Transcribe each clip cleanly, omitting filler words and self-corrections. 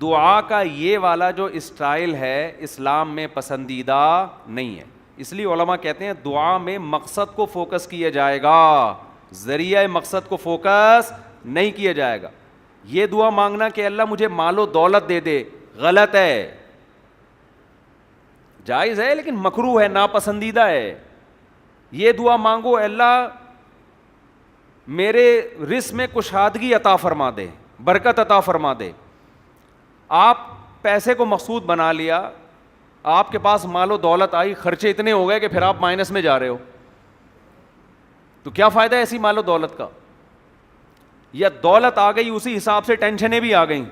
دعا کا یہ والا جو اسٹائل ہے اسلام میں پسندیدہ نہیں ہے. اس لیے علماء کہتے ہیں دعا میں مقصد کو فوکس کیا جائے گا, ذریعہ مقصد کو فوکس نہیں کیا جائے گا. یہ دعا مانگنا کہ اللہ مجھے مال و دولت دے دے, غلط ہے. جائز ہے لیکن مکروہ ہے, ناپسندیدہ ہے. یہ دعا مانگو اللہ میرے رزق میں کشادگی عطا فرما دے, برکت عطا فرما دے. آپ پیسے کو مقصود بنا لیا, آپ کے پاس مال و دولت آئی, خرچے اتنے ہو گئے کہ پھر آپ مائنس میں جا رہے ہو, تو کیا فائدہ ہے ایسی مال و دولت کا؟ یا دولت آ گئی اسی حساب سے ٹینشنیں بھی آ گئیں.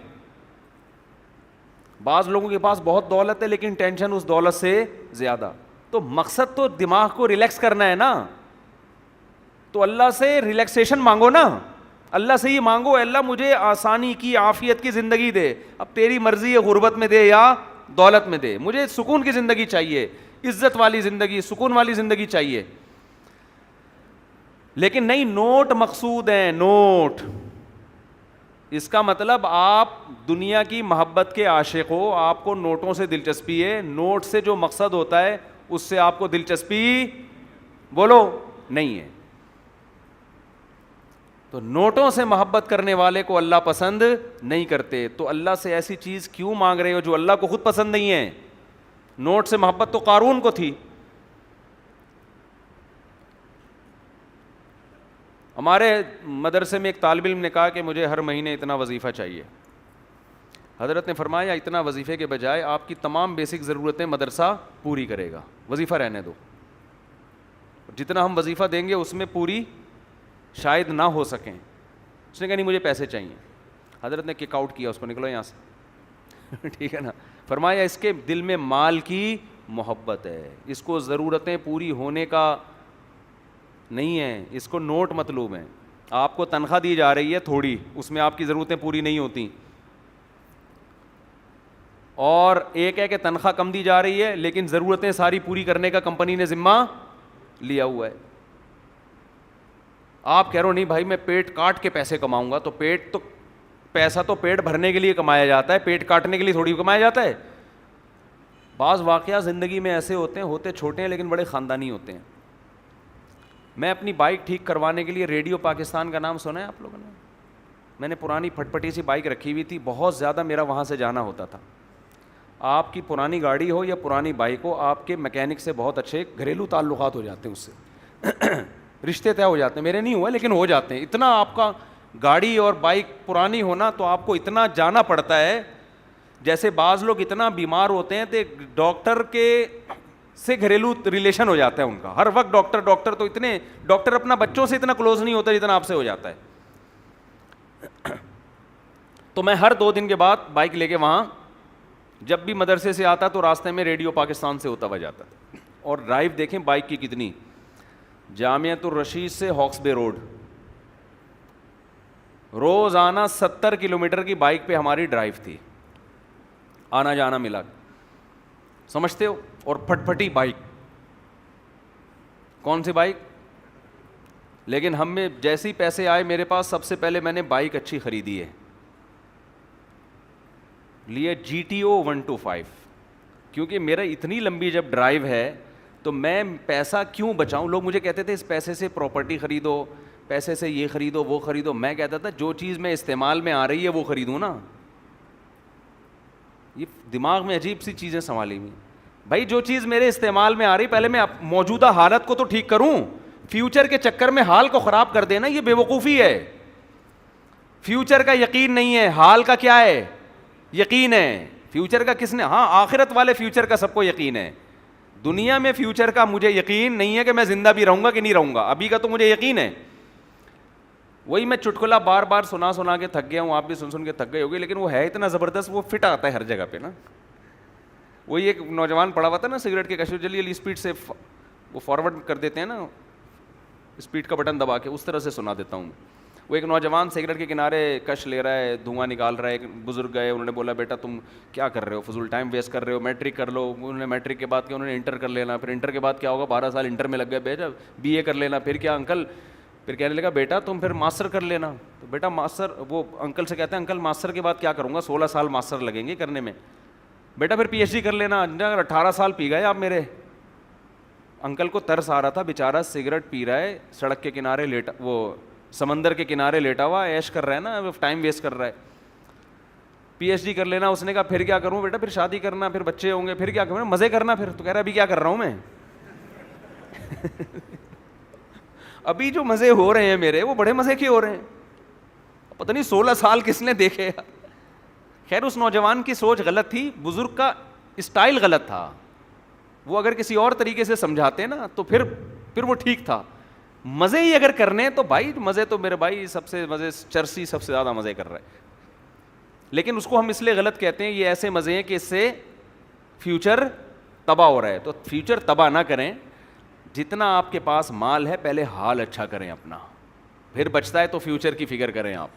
بعض لوگوں کے پاس بہت دولت ہے لیکن ٹینشن اس دولت سے زیادہ. تو مقصد تو دماغ کو ریلیکس کرنا ہے نا, تو اللہ سے ریلیکسیشن مانگو نا. اللہ سے ہی مانگو اللہ مجھے آسانی کی, عافیت کی زندگی دے. اب تیری مرضی ہے غربت میں دے یا دولت میں دے, مجھے سکون کی زندگی چاہیے, عزت والی زندگی, سکون والی زندگی چاہیے. لیکن نہیں, نوٹ مقصود ہیں, نوٹ. اس کا مطلب آپ دنیا کی محبت کے عاشق ہو, آپ کو نوٹوں سے دلچسپی ہے. نوٹ سے جو مقصد ہوتا ہے اس سے آپ کو دلچسپی بولو نہیں ہے. تو نوٹوں سے محبت کرنے والے کو اللہ پسند نہیں کرتے. تو اللہ سے ایسی چیز کیوں مانگ رہے ہو جو اللہ کو خود پسند نہیں ہے؟ نوٹ سے محبت تو قارون کو تھی. ہمارے مدرسے میں ایک طالب علم نے کہا کہ مجھے ہر مہینے اتنا وظیفہ چاہیے. حضرت نے فرمایا اتنا وظیفے کے بجائے آپ کی تمام بیسک ضرورتیں مدرسہ پوری کرے گا, وظیفہ رہنے دو. جتنا ہم وظیفہ دیں گے اس میں پوری شاید نہ ہو سکیں. اس نے کہا نہیں مجھے پیسے چاہیے. حضرت نے کک آؤٹ کیا اس کو, نکلو یہاں سے. ٹھیک ہے نا. فرمایا اس کے دل میں مال کی محبت ہے, اس کو ضرورتیں پوری ہونے کا نہیں ہے, اس کو نوٹ مطلوب ہیں. آپ کو تنخواہ دی جا رہی ہے تھوڑی, اس میں آپ کی ضرورتیں پوری نہیں ہوتی. اور ایک ہے کہ تنخواہ کم دی جا رہی ہے لیکن ضرورتیں ساری پوری کرنے کا کمپنی نے ذمہ لیا ہوا ہے. آپ کہہ رہے ہو نہیں بھائی میں پیٹ کاٹ کے پیسے کماؤں گا, تو پیسہ تو پیٹ بھرنے کے لیے کمایا جاتا ہے, پیٹ کاٹنے کے لیے تھوڑی کمایا جاتا ہے. بعض واقعات زندگی میں ایسے ہوتے ہیں, ہوتے چھوٹے ہیں لیکن بڑے خاندانی ہوتے ہیں. میں اپنی بائک ٹھیک کروانے کے لیے ریڈیو پاکستان کا نام سنا ہے آپ لوگوں نے؟ میں نے پرانی پھٹ پٹی سی بائک رکھی ہوئی تھی, بہت زیادہ میرا وہاں سے جانا ہوتا تھا. آپ کی پرانی گاڑی ہو یا پرانی بائک ہو, آپ کے میکینک سے بہت اچھے گھریلو تعلقات ہو جاتے ہیں, اس سے رشتے طے ہو جاتے ہیں. میرے نہیں ہوئے لیکن ہو جاتے ہیں. اتنا آپ کا گاڑی اور بائک پرانی ہونا تو آپ کو اتنا جانا پڑتا ہے. جیسے بعض لوگ اتنا بیمار ہوتے ہیں تو ڈاکٹر کے سے گھریلو ریلیشن ہو جاتا ہے ان کا, ہر وقت ڈاکٹر تو اتنے ڈاکٹر اپنا بچوں سے اتنا کلوز نہیں ہوتا جتنا آپ سے ہو جاتا ہے. تو میں ہر 2 دن کے بعد بائک لے کے وہاں جب بھی مدرسے سے آتا تو راستے میں ریڈیو پاکستان سے ہوتا ہوا جاتا. اور ڈرائیو دیکھیں بائک کی کتنی, جامعۃ الرشید سے ہاکس بے روڈ, روزانہ 70 کلومیٹر کی بائک پہ ہماری ڈرائیو تھی, آنا جانا ملا, سمجھتے ہو. اور پھٹ پھٹی بائک, کون سی بائک؟ لیکن ہم میں جیسے پیسے آئے میرے پاس, سب سے پہلے میں نے بائک اچھی خریدی ہے, لیے جی ٹی او 125, کیونکہ میرا اتنی لمبی جب ڈرائیو ہے تو میں پیسہ کیوں بچاؤں. لوگ مجھے کہتے تھے اس پیسے سے پراپرٹی خریدو, پیسے سے یہ خریدو وہ خریدو. میں کہتا تھا جو چیز میں استعمال میں آ رہی ہے وہ خریدوں نا. یہ دماغ میں عجیب سی چیزیں سنبھالی ہوئی. بھائی جو چیز میرے استعمال میں آ رہی, پہلے میں موجودہ حالت کو تو ٹھیک کروں, فیوچر کے چکر میں حال کو خراب کر دینا یہ بے وقوفی ہے. فیوچر کا یقین نہیں ہے, حال کا کیا ہے؟ یقین ہے. فیوچر کا کس نے؟ ہاں آخرت والے فیوچر کا سب کو یقین ہے. دنیا میں فیوچر کا مجھے یقین نہیں ہے کہ میں زندہ بھی رہوں گا کہ نہیں رہوں گا. ابھی کا تو مجھے یقین ہے. وہی میں چٹکلا بار بار سنا کے تھک گیا ہوں, آپ بھی سن کے تھک گئے ہوگے, لیکن وہ ہے اتنا زبردست, وہ فٹ آتا ہے ہر جگہ پہ نا. وہی ایک نوجوان پڑا ہوا تھا نا سگریٹ کے کشو, جلدی جلدی اسپیڈ سے وہ فارورڈ کر دیتے ہیں نا, اسپیڈ کا بٹن دبا کے, اس طرح سے سنا دیتا ہوں. وہ ایک نوجوان سگریٹ کے کنارے کش لے رہا ہے, دھواں نکال رہا ہے. ایک بزرگ گئے, انہوں نے بولا بیٹا تم کیا کر رہے ہو, فضول ٹائم ویسٹ کر رہے ہو, میٹرک کر لو. انہوں نے میٹرک کے بعد کیا, انہوں نے انٹر کر لینا. پھر انٹر کے بعد کیا ہوگا, 12 سال انٹر میں لگ گئے, بیٹا BA کر لینا. پھر کیا انکل, پھر کہنے لگا بیٹا تم پھر ماسٹر کر لینا. تو بیٹا ماسٹر, وہ انکل سے کہتے ہیں انکل ماسٹر کے بعد کیا کروں گا, 16 سال ماسٹر لگیں گے کرنے میں. بیٹا پھر پی ایچ ڈی کر لینا. 18 سال پی گئے آپ میرے. انکل کو ترس آ رہا تھا, بیچارہ سگریٹ پی رہا ہے, سڑک کے کنارے لیٹا, وہ سمندر کے کنارے لیٹا ہوا ایش کر رہا ہے نا, ٹائم ویسٹ کر رہا ہے. پی ایچ ڈی کر لینا. اس نے کہا پھر کیا کروں بیٹا, پھر شادی کرنا, پھر بچے ہوں گے, پھر کیا کروں, مزے کرنا. پھر تو کہہ رہا ہے ابھی کیا کر رہا ہوں میں ابھی جو مزے ہو رہے ہیں میرے وہ بڑے مزے کے ہو رہے ہیں. پتہ نہیں 16 سال کس نے دیکھے. خیر اس نوجوان کی سوچ غلط تھی, بزرگ کا اسٹائل غلط تھا. وہ اگر کسی اور طریقے سے سمجھاتے نا تو پھر وہ ٹھیک تھا. مزے ہی اگر کرنے تو بھائی مزے تو میرے بھائی سب سے مزے, چرسی سب سے زیادہ مزے کر رہا ہے. لیکن اس کو ہم اس لیے غلط کہتے ہیں, یہ ایسے مزے ہیں کہ اس سے فیوچر تباہ ہو رہا ہے. تو فیوچر تباہ نہ کریں. جتنا آپ کے پاس مال ہے پہلے حال اچھا کریں اپنا, پھر بچتا ہے تو فیوچر کی فکر کریں آپ.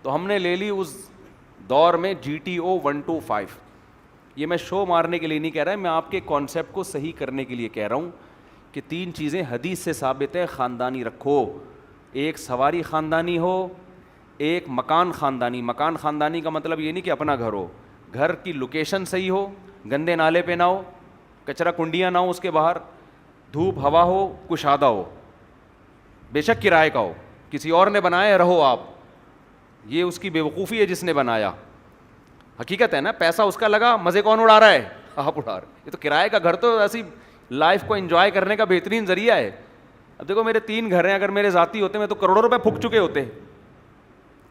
تو ہم نے لے لی اس دور میں GTO 125. یہ میں شو مارنے کے لیے نہیں کہہ رہا, میں آپ کے کانسیپٹ کو صحیح کرنے کے لیے کہہ رہا ہوں کہ 3 چیزیں حدیث سے ثابت ہے. خاندانی رکھو, ایک سواری خاندانی ہو, ایک مکان خاندانی. مکان خاندانی کا مطلب یہ نہیں کہ اپنا گھر ہو, گھر کی لوکیشن صحیح ہو, گندے نالے پہ نہ ہو, کچرا کنڈیاں نہ ہو اس کے باہر, دھوپ ہوا ہو, کشادہ ہو, بے شک کرائے کا ہو, کسی اور نے بنایا رہو آپ. یہ اس کی بے وقوفی ہے جس نے بنایا. حقیقت ہے نا, پیسہ اس کا لگا, مزے کون اڑا رہا ہے, آپ اڑا رہے. یہ تو کرائے کا گھر تو ایسی لائف کو انجوائے کرنے کا بہترین ذریعہ ہے. اب دیکھو میرے 3 گھر ہیں, اگر میرے ذاتی ہوتے میں تو کروڑوں روپے پھک چکے ہوتے.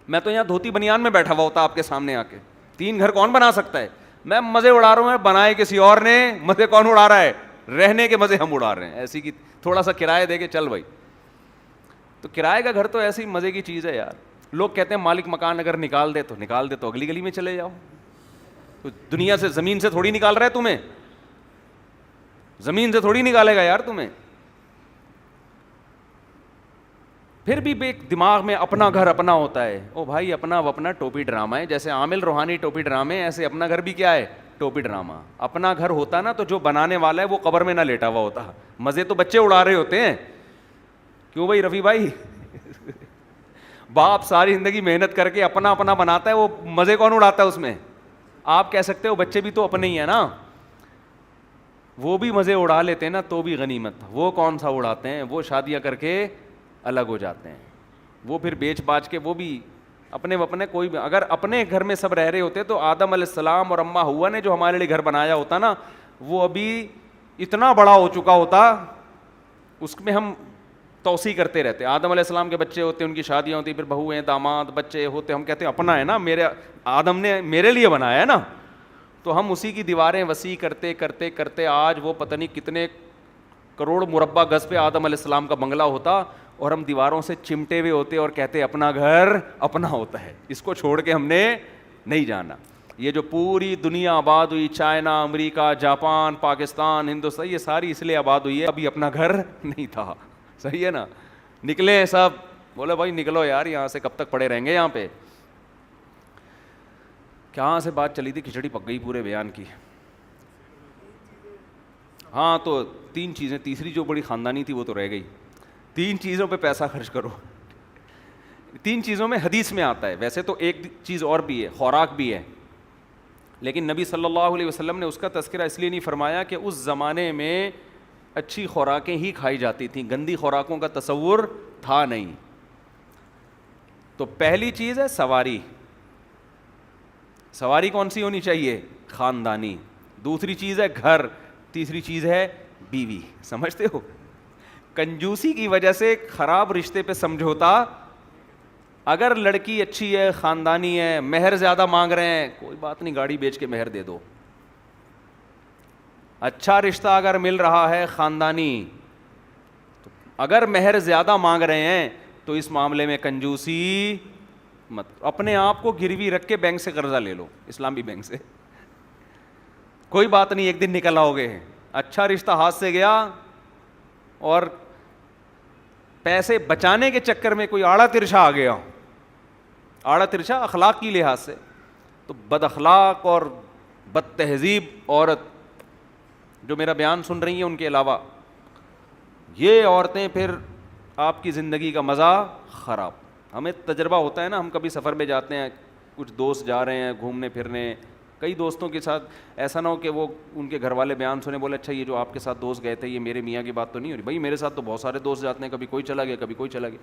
میں تو یہاں دھوتی بنیان میں بیٹھا ہوا ہوتا آپ کے سامنے آ کے. 3 گھر کون بنا سکتا ہے؟ میں مزے اڑا رہا ہوں, بنائے کسی اور نے, مزے کون اڑا رہا ہے؟ رہنے کے مزے ہم اڑا رہے ہیں. ایسی کی تھوڑا سا کرایہ دے کے چل بھائی. تو کرائے کا گھر تو ایسی مزے کی چیز ہے یار. لوگ کہتے ہیں مالک مکان اگر نکال دے تو اگلی گلی میں چلے جاؤ. تو دنیا سے, زمین سے تھوڑی نکال رہا ہے تمہیں, زمین سے تھوڑی نکالے گا یار تمہیں. پھر بھی ایک دماغ میں اپنا گھر اپنا ہوتا ہے. او بھائی اپنا وہ اپنا ٹوپی ڈرامہ ہے. جیسے عامل روحانی ٹوپی ڈرامے, ایسے اپنا گھر بھی کیا ہے, ٹوپی ڈرامہ. اپنا گھر ہوتا نا تو جو بنانے والا ہے وہ قبر میں نہ لیٹا ہوا ہوتا. مزے تو بچے اڑا رہے ہوتے ہیں. کیوں بھائی رفیع بھائی, باپ ساری زندگی محنت کر کے اپنا اپنا بناتا ہے, وہ مزے کون اڑاتا ہے اس میں؟ آپ کہہ سکتے ہو بچے بھی تو اپنے ہی ہیں نا, وہ بھی مزے اڑا لیتے ہیں نا تو بھی غنیمت. وہ کون سا اڑاتے ہیں, وہ شادیاں کر کے الگ ہو جاتے ہیں. وہ پھر بیچ باچ کے وہ بھی اپنے کوئی بھی, اگر اپنے گھر میں سب رہ رہے ہوتے تو آدم علیہ السلام اور اماں ہوا نے جو ہمارے لیے گھر بنایا ہوتا نا, وہ ابھی اتنا بڑا ہو چکا ہوتا, اس میں ہم توسیع کرتے رہتے. آدم علیہ السلام کے بچے ہوتے, ان کی شادیاں ہوتی, پھر بہو ہیں, داماد, بچے ہوتے, ہم کہتے ہیں اپنا ہے نا, میرے آدم نے میرے لیے بنایا ہے نا. تو ہم اسی کی دیواریں وسیع کرتے کرتے کرتے آج وہ پتہ نہیں کتنے کروڑ مربع گز پہ آدم علیہ السلام کا بنگلہ ہوتا, اور ہم دیواروں سے چمٹے ہوئے ہوتے اور کہتے اپنا گھر اپنا ہوتا ہے, اس کو چھوڑ کے ہم نے نہیں جانا. یہ جو پوری دنیا آباد ہوئی, چائنا, امریکہ, جاپان, پاکستان, ہندوستان, یہ ساری اس لیے آباد ہوئی ہے ابھی اپنا گھر نہیں تھا. صحیح ہے نا, نکلے سب, بولے بھائی نکلو یار یہاں سے, کب تک پڑے رہیں گے یہاں پہ. کہاں سے بات چلی تھی, کھچڑی پک گئی پورے بیان کی. ہاں تو 3 چیزیں, تیسری جو بڑی خاندانی تھی وہ تو رہ گئی. 3 چیزوں پہ پیسہ خرچ کرو. 3 چیزوں میں حدیث میں آتا ہے. ویسے تو ایک چیز اور بھی ہے, خوراک بھی ہے, لیکن نبی صلی اللہ علیہ وسلم نے اس کا تذکرہ اس لیے نہیں فرمایا کہ اس زمانے میں اچھی خوراکیں ہی کھائی جاتی تھیں, گندی خوراکوں کا تصور تھا نہیں. تو پہلی چیز ہے سواری. سواری کون سی ہونی چاہیے؟ خاندانی. دوسری چیز ہے گھر. تیسری چیز ہے بیوی. سمجھتے ہو, کنجوسی کی وجہ سے خراب رشتے پہ سمجھوتا. اگر لڑکی اچھی ہے, خاندانی ہے, مہر زیادہ مانگ رہے ہیں, کوئی بات نہیں, گاڑی بیچ کے مہر دے دو. اچھا رشتہ اگر مل رہا ہے خاندانی, تو اگر مہر زیادہ مانگ رہے ہیں تو اس معاملے میں کنجوسی مت. اپنے آپ کو گروی رکھ کے بینک سے قرضہ لے لو, اسلامی بینک سے, کوئی بات نہیں, ایک دن نکل آؤ گے. اچھا رشتہ ہاتھ سے گیا اور پیسے بچانے کے چکر میں کوئی آڑا ترچھا آ گیا, آڑا ترچھا اخلاق کی لحاظ سے, تو بد اخلاق اور بد تہذیب عورت جو میرا بیان سن رہی ہیں ان کے علاوہ, یہ عورتیں پھر آپ کی زندگی کا مزہ خراب. ہمیں تجربہ ہوتا ہے نا, ہم کبھی سفر میں جاتے ہیں, کچھ دوست جا رہے ہیں گھومنے پھرنے, کئی دوستوں کے ساتھ, ایسا نہ ہو کہ وہ ان کے گھر والے بیان سنے بولے اچھا یہ جو آپ کے ساتھ دوست گئے تھے یہ میرے میاں کی بات تو نہیں ہو رہی. بھائی میرے ساتھ تو بہت سارے دوست جاتے ہیں, کبھی کوئی چلا گیا کبھی کوئی چلا گیا.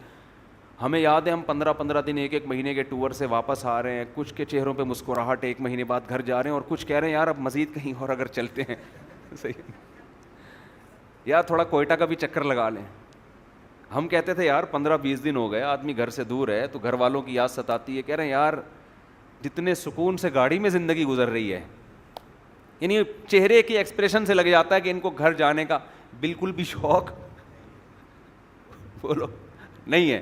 ہمیں یاد ہے ہم 15 دن 1 مہینے کے ٹور سے واپس آ رہے ہیں, کچھ کے چہروں پہ مسکراہٹ, 1 مہینے بعد گھر جا رہے ہیں, اور کچھ کہہ رہے ہیں یار اب مزید کہیں اور اگر چلتے ہیں صحیح یار تھوڑا کوئٹہ کا بھی چکر لگا لیں. ہم کہتے تھے یار 15-20 دن ہو گئے آدمی گھر سے دور ہے تو گھر والوں کی یاد ستاتی ہے. کہہ رہے ہیں یار جتنے سکون سے گاڑی میں زندگی گزر رہی ہے, یعنی چہرے کے ایکسپریشن سے لگ جاتا ہے کہ ان کو گھر جانے کا بالکل بھی شوق بولو نہیں ہے.